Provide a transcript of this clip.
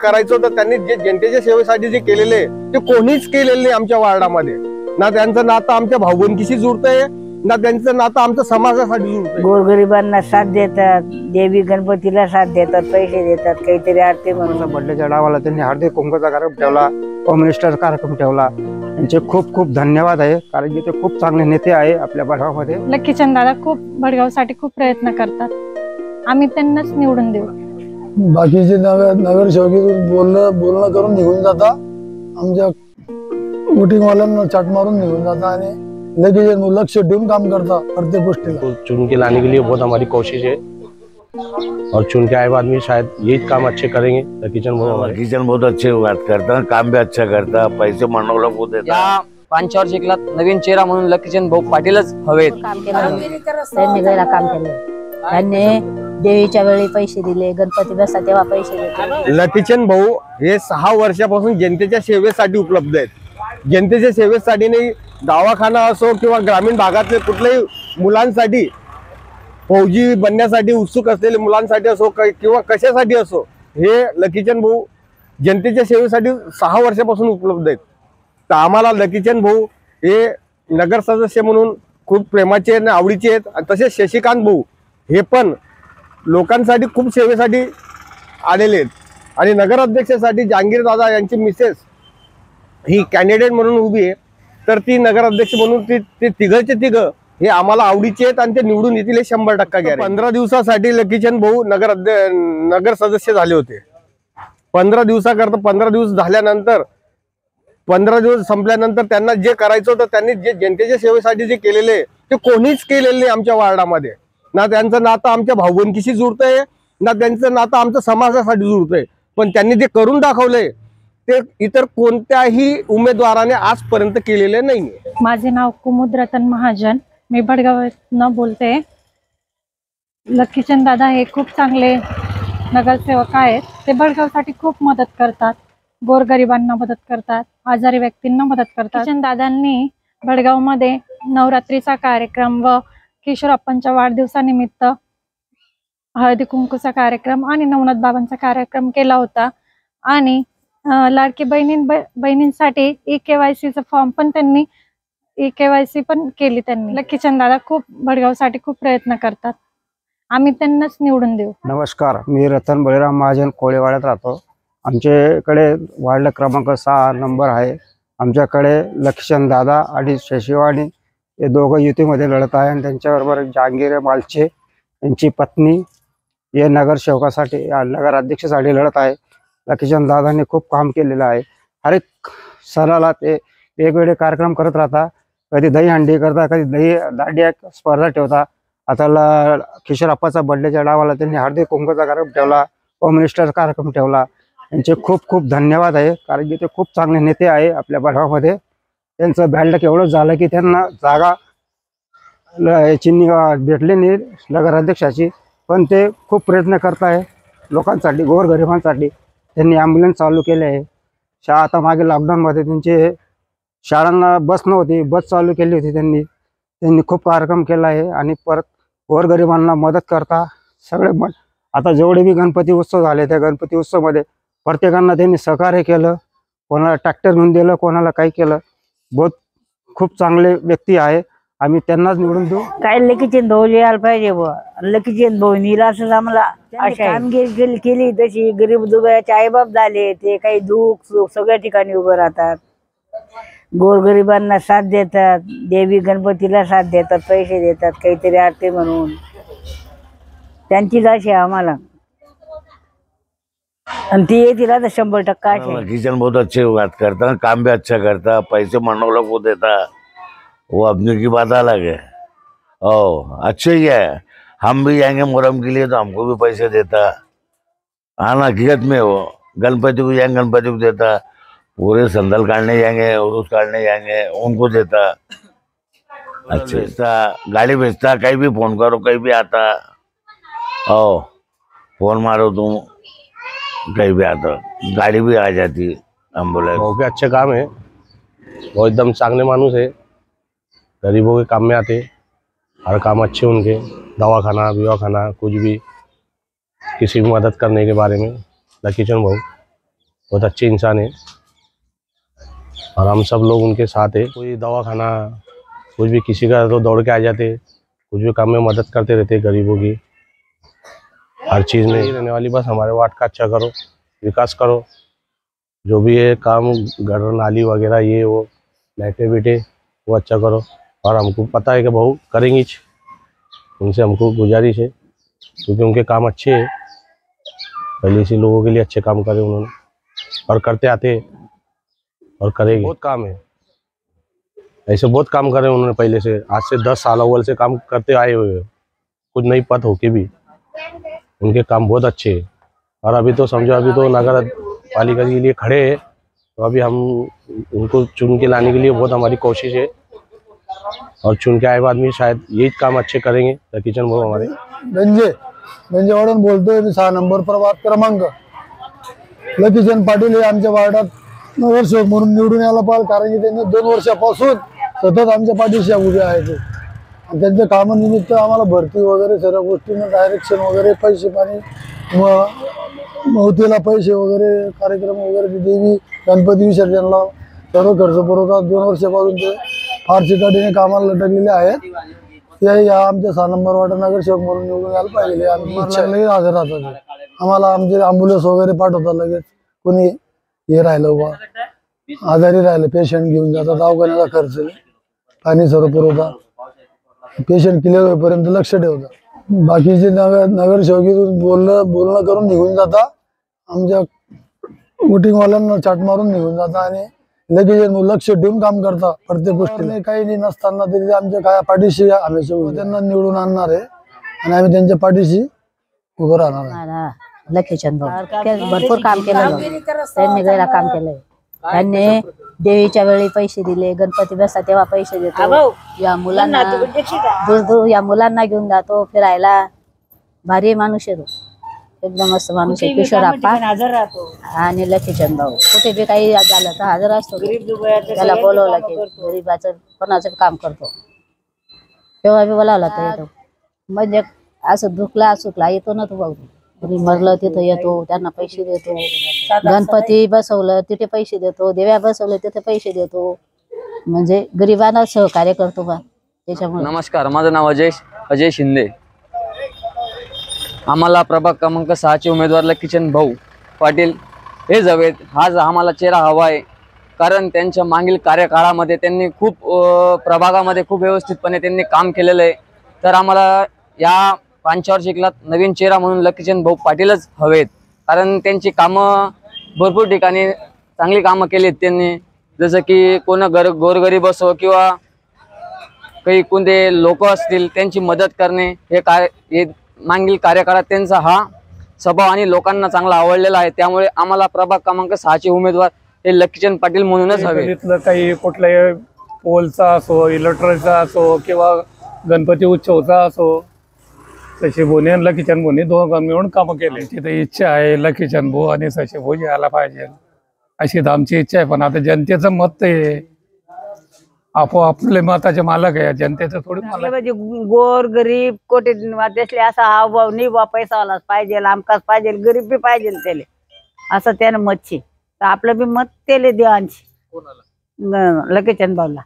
करायचं होतं त्यांनी जे जनतेच्या सेवेसाठी जे केलेले ते कोणीच केलेले नाही आमच्या वार्डामध्ये। ना त्यांचं नातं आमच्या भाऊबंदकीशी जुळतंय, ना त्यांचं नातं आमच्या समाजासाठी जुळतंय। गोरगरिबांना साथ देतात, देवी गणपतीला साथ देतात, पैसे देतात, काहीतरी आरती म्हणून। बर्थडेच्या डावाला त्यांनी हळदी कुंकूचा कार्यक्रम ठेवला, होम मिनिस्टर कार्यक्रम ठेवला। त्यांचे खूप खूप धन्यवाद आहे, कारण की ते खूप चांगले नेते आहे आपल्या भडगावमध्ये। लक्कीचंद दादा खूप भडगावसाठी खूप प्रयत्न करतात, आम्ही त्यांनाच निवडून देऊ। बाकीचे नगरसेवक बोलणं करून निघून जाता, आमच्या वोटिंगवाल्यांना चाट मारून निघून जाता आणि लगेच लक्ष देऊन काम करता प्रत्येक गोष्टीला। चुन के लाने के लिए बहुत हमारी कोशिश है और चुन के आए बाद में शायद यही काम अच्छे करेंगे। लकीचंद बहुत अच्छे बात करता, काम भी अच्छा करता, पैसे मनवला को देता। 5 वर्षिकला नवीन चेहरा म्हणून लकीचंद भाऊ पाटीलच हवेत। त्यांनी गैरा काम केलं, त्यांनी देवीच्या वेळी पैसे दिले, गणपती बसता तेव्हा पैसे दिले। लकीचंद भाऊ हे 6 वर्षापासून जनतेच्या सेवेसाठी उपलब्ध आहेत। जनतेच्या सेवेसाठी नाही, दवाखाना असो किंवा ग्रामीण भागातले कुठल्याही मुलांसाठी, फौजी बनण्यासाठी उत्सुक असलेल्या मुलांसाठी असो किंवा कशासाठी असो, हे लकीचंद भाऊ जनतेच्या सेवेसाठी 6 वर्षापासून उपलब्ध आहेत। तर आम्हाला लकीचंद भाऊ हे नगर सदस्य म्हणून खूप प्रेमाचे आणि आवडीचे आहेत। आणि तसेच शशिकांत भाऊ हे पण लोकांसाठी खूप सेवेसाठी आलेले आहेत। आणि नगर अध्यक्षासाठी जहांगीर दादा यांची मिसेस ही कॅन्डिडेट म्हणून उभी आहे, तर ती नगर अध्यक्ष म्हणून ते तिघचे तिघ हे आम्हाला आवडीचे आहेत आणि ते निवडून येतील हे 100% गॅरंटी। 15 दिवसासाठी लकीचंद भाऊ नगर सदस्य झाले होते। 15 दिवसाकरता 15 दिवस झाल्यानंतर 15 दिवस संपल्यानंतर त्यांना जे करायचं होतं त्यांनी जे जनतेच्या सेवेसाठी जे केलेले ते कोणीच केलेले नाही आमच्या वार्डामध्ये। ना त्यांचं नातं आमच्या भाऊबंदकीशी जुळतंय, ना त्यांचं नातं आमच्या समाजासाठी जुळतंय, पण त्यांनी जे करून दाखवलंय ते इतर कोणत्याही उमेदवाराने आजपर्यंत केलेले नाहीये। माझे नाव कुमुद रतन महाजन, मी भडगावातून बोलते। लकीचंद दादा हे खूप चांगले नगरसेवक आहेत, ते भडगावसाठी खूप मदत करतात, गोरगरिबांना मदत करतात, आजारी व्यक्तींना मदत करतात। लकीचंद दादांनी भडगावमध्ये नवरात्रीचा कार्यक्रम व किशोरप्पांच्या वाढदिवसानिमित्त हळदी कुंकूचा कार्यक्रम आणि नवनाथ बाबांचा कार्यक्रम केला होता। आणि लाडकी बहिणींसाठी EKYC चा फॉर्म पण त्यांनी EKYC पण केली त्यांनी। लकीचंद दादा खूप भडगावसाठी खूप प्रयत्न करतात, आम्ही त्यांनाच निवडून देऊ। नमस्कार, मी रतन बळीराम महाजन कोळेवाड्यात राहतो। आमच्याकडे वार्ड क्रमांक 6 नंबर आहे। आमच्याकडे लकीचंद दादा आणि शशिवाणी हे दोघं युतीमध्ये लढत आहे आणि त्यांच्याबरोबर जहांगीर मालचे यांची पत्नी हे नगरसेवकासाठी नगर अध्यक्षासाठी लढत आहे। लकीचंद दादांनी खूप काम केलेलं आहे, हर एक सणाला ते वेगवेगळे कार्यक्रम करत राहता, कधी दहीहंडी करता, कधी दांडिया स्पर्धा ठेवता। आता किशोरप्पाचा बर्थडेच्या डावाला त्यांनी हळदी कुंकूचा कार्यक्रम ठेवला, होम मिनिस्टर कार्यक्रम ठेवला। यांचे खूप खूप धन्यवाद आहे, कारण की ते खूप चांगले नेते आहे आपल्या भडगावमध्ये। त्यांचं बॅलक एवढं झालं की त्यांना जागा चिन्ह भेटले नाही नगराध्यक्षाची, पण ते खूप प्रयत्न करत आहे लोकांसाठी, गोरगरिबांसाठी। त्यांनी ॲम्ब्युलन्स चालू केले आहे, आता मागे लॉकडाऊनमध्ये त्यांचे शाळांना बस नव्हती, बस चालू केली होती त्यांनी खूप कार्यक्रम केला आहे। आणि परत गोरगरिबांना मदत करता सगळे आता जेवढे बी गणपती उत्सव झाले त्या गणपती उत्सवमध्ये प्रत्येकांना त्यांनी सहकार्य केलं, कोणाला ट्रॅक्टर घेऊन दिलं, कोणाला काही केलं। बहुत खूप चांगले व्यक्ती आहे, आम्ही त्यांनाच निवडून देऊ। काय लकीचंद भाऊ यायला पाहिजे बुवा, लकीचंद भाऊ नीला असं आम्हाला कामगिरी केली तशी। गरीब दुबळ्याचे आईबाप झाले, ते काही दुःख सुख सगळ्या ठिकाणी उभं राहतात, गोरगरिबांना साथ देतात, देवी गणपतीला साथ देतात, पैसे देतात, काहीतरी आरती म्हणून। त्यांचीच अशी आम्हाला, आणि ती येतील आता 100% लकीचंद बहुत अच्छे बात करता, काम भी अच्छा करता, पैसे मनवला को देता, वो अपने की बात अलग है। अच्छे ही है, हम भी जाएंगे मुहर्रम के लिए तो हमको भी पैसे देता। हाँ ना, हकीकत में वो गणपति को जाएंगे, गणपति को देता, पूरे संदल काटने जाएंगे, उरुस काटने जाएंगे, उनको देता। अच्छे बेचता, गाड़ी बेचता, कहीं भी फोन करो कहीं भी आता, फोन मारो तुम कहीं भी आता, गाड़ी भी आ जाती एम्बुलेंस। वो भी अच्छे काम है, वो एकदम चांगले मानुस है, गरीबों के काम में आते, हर काम अच्छे उनके, दवाखाना विवाखाना कुछ भी, किसी भी मदद करने के बारे में लकीचंद भाऊ बहुत अच्छे इंसान है और हम सब लोग उनके साथ है। कोई दवाखाना कुछ भी किसी का तो दौड़ के आ जाते, कुछ भी काम में मदद करते रहते गरीबों की, हर चीज़ में। रहने वाली बस हमारे वार्ड का अच्छा करो, विकास करो, जो भी है काम, घर नाली वगैरह ये वो लाइटें बीटे वो अच्छा करो। और हमको पता है कि बहू करेंगी, उनसे हमको गुजारिश है क्योंकि उनके काम अच्छे हैं, पहले इसी लोगों के लिए अच्छे काम करे उन्होंने और करते आते हैं और करेंगे। बहुत काम है, ऐसे बहुत काम करे उन्होंने पहले से, आज से 10 साल अव्वल से काम करते आए हुए, कुछ नहीं पद होके भी उनके काम बहुत अच्छे हैं। और अभी तो समझो अभी तो नगर पालिका के लिए खड़े हैं, तो अभी हम उनको चुन के लाने के लिए बहुत हमारी कोशिश है और चुन के आए बाद में शायद यही काम अच्छे करेंगे लकीचंद भाऊ हमारे। वार्डात बोलतोय मी 6 नंबर प्रभाग क्रमांक। लकीचंद पाटील हे आमच्या वार्डात नगरसेवक म्हणून निवडून यायला पाहिजे, कारण की त्यांनी 2 वर्षापासून सतत आमच्या पाठीशी उभे आहेत आणि त्यांच्या कामानिमित्त आम्हाला भरती वगैरे सर्व गोष्टींना डायरेक्शन वगैरे, पैसे पाणी, मौतीला पैसे वगैरे, कार्यक्रम वगैरे, देवी गणपती विसर्जनला सर्व खर्च पुरवतात। 2 वर्षापासून ते फार चिकाटीने कामाला लटकलेले आहेत। ते या आमच्या 6 नंबर वार्ड नगरसेवक म्हणून निवडून यायला पाहिजे, आमची इच्छा आहे। लगेच हजर राहतात, आम्हाला आमचे ॲम्ब्युलन्स वगैरे पाठवतात लगेच। कोणी हे राहिलं बा आजारी राहिलं, पेशंट घेऊन जातात, दवाखान्याचा खर्च पाणी सर्व पुरवतात, पेशंट क्लिअर होईपर्यंत लक्ष ठेवतात। बाकीचे नगरसेवकीतून बोलणं करून निघून जाता, आमच्या वोटिंगवाल्यांना चाट मारून निघून जाता आणि लगेच लक्ष ठेवून काम करता। प्रत्येक गोष्टीने काही नाही नसताना तरी आमच्या काय पाठीशी हमेशा त्यांना निवडून आणणार आहे आणि आम्ही त्यांच्या पाठीशी उभं राहणार आहे। लकीचंद भाऊ भरपूर काम केलं, त्यांनी गैरा काम केलंय। त्यांनी देवीच्या वेळी पैसे दिले, गणपती बसता तेव्हा पैसे देतो, या मुलांना दूर दूर या मुलांना घेऊन जातो फिरायला। भारी माणूस आहे तो, एकदम मस्त माणूस आहे। किशोरप्पा आणि लकीचंद भाऊ कुठे बी काही झालं तर हजर असतो, त्याला बोलवलं की गरीबाचं कोणाचं काम करतो, तेव्हा बी बोलावला तर येतो। म्हणजे असं दुखला सुखला येतो ना तो भाऊ, कोणी मरलं तिथं येतो, त्यांना पैसे देतो, गणपती बसवलं तिथे पैसे देतो, देव्या बसवलं तिथे पैसे देतो, म्हणजे गरिबांना सहकार्य करतो बा त्याच्यामुळे। नमस्कार, माझं नाव अजय शिंदे। आम्हाला प्रभाग क्रमांक 6 चे उमेदवार लकीचंद भाऊ पाटील हेच हवेत। हाच आम्हाला चेहरा हवा आहे, कारण त्यांच्या मागील कार्यकाळामध्ये त्यांनी खूप प्रभागामध्ये खूप व्यवस्थितपणे त्यांनी काम केलेलं आहे। तर आम्हाला या पंचवार्षिकला नवीन चेहरा म्हणून लकीचंद भाऊ पाटीलच हवेत, कारण त्यांची कामं भरपूर ठिकाणी चांगली कामं केली आहेत त्यांनी, जसं की कोण गोरगरीब असो किंवा काही कोणते लोक असतील त्यांची मदत करणे, हे मागील कार्यकाळात त्यांचा हा स्वभाव आणि लोकांना चांगला आवडलेला आहे। त्यामुळे आम्हाला प्रभाग क्रमांक 6 चे उमेदवार हे लकीचंद पाटील म्हणूनच हवे। काही कुठल्याही पोलचा असो, इलेक्ट्रिकचा असो किंवा गणपती उत्सवचा असो, शशी भोने आणि लकीचंद भोने दोघं मिळून कामं केले। तिथे इच्छा आहे लकीचंद भाऊ आणि शशी भाऊ यायला पाहिजे अशी आमची इच्छा आहे, पण आता जनतेचं मत आहे, आपले मताचे मालक आहे, जनतेचं थोडी म्हणजे गोर गरीब कोटे त्यातले असा हावभाव नाही बा, पैसा आलाच पाहिजे, आमकाच पाहिजे, गरीब बी पाहिजे त्याले, असं त्यानं मत छे। तर आपलं बी मत त्याले देवांची लकीचंद भाऊला।